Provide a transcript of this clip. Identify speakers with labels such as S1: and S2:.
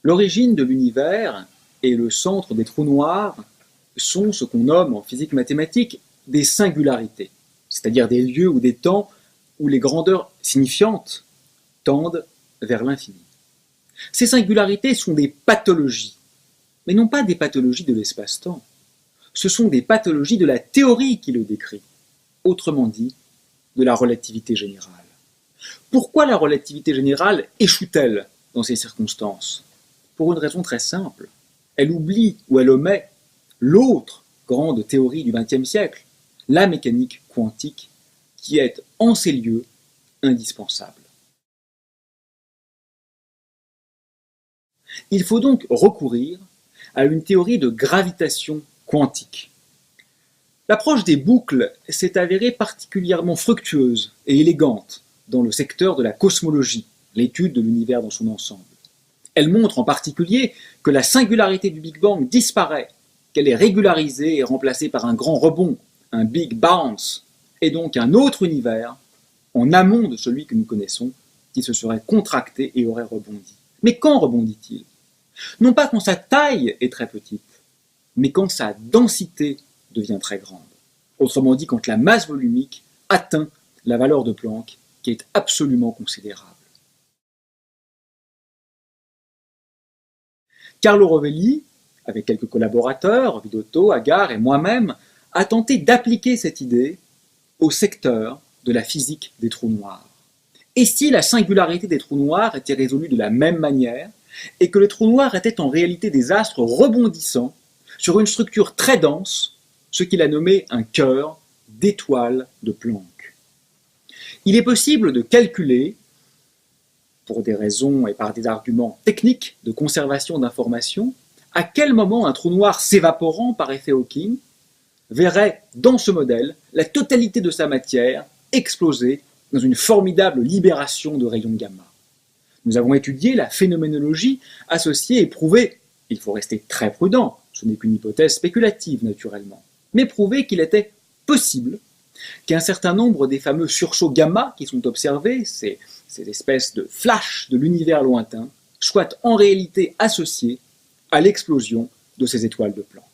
S1: L'origine de l'univers et le centre des trous noirs sont ce qu'on nomme en physique mathématique des singularités, c'est-à-dire des lieux ou des temps où les grandeurs signifiantes tendent vers l'infini. Ces singularités sont des pathologies, mais non pas des pathologies de l'espace-temps. Ce sont des pathologies de la théorie qui le décrit, autrement dit, de la relativité générale. Pourquoi la relativité générale échoue-t-elle dans ces circonstances? Pour une raison très simple. Elle oublie ou elle omet l'autre grande théorie du XXe siècle, la mécanique quantique, qui est en ces lieux indispensable. Il faut donc recourir à une théorie de gravitation quantique. L'approche des boucles s'est avérée particulièrement fructueuse et élégante dans le secteur de la cosmologie, l'étude de l'univers dans son ensemble. Elle montre en particulier que la singularité du Big Bang disparaît, qu'elle est régularisée et remplacée par un grand rebond, un Big Bounce, et donc un autre univers, en amont de celui que nous connaissons, qui se serait contracté et aurait rebondi. Mais quand rebondit-il? Non pas quand sa taille est très petite, mais quand sa densité devient très grande. Autrement dit, quand la masse volumique atteint la valeur de Planck, qui est absolument considérable. Carlo Rovelli, avec quelques collaborateurs, Vidotto, Agar et moi-même, a tenté d'appliquer cette idée au secteur de la physique des trous noirs. Et si la singularité des trous noirs était résolue de la même manière, et que les trous noirs étaient en réalité des astres rebondissants sur une structure très dense, ce qu'il a nommé un cœur d'étoiles de Planck. Il est possible de calculer, pour des raisons et par des arguments techniques de conservation d'informations, à quel moment un trou noir s'évaporant par effet Hawking verrait dans ce modèle la totalité de sa matière exploser dans une formidable libération de rayons gamma. Nous avons étudié la phénoménologie associée et prouvé, il faut rester très prudent, ce n'est qu'une hypothèse spéculative naturellement, mais prouvé qu'il était possible qu'un certain nombre des fameux sursauts gamma qui sont observés, ces espèces de flashs de l'univers lointain, soient en réalité associés à l'explosion de ces étoiles de Planck.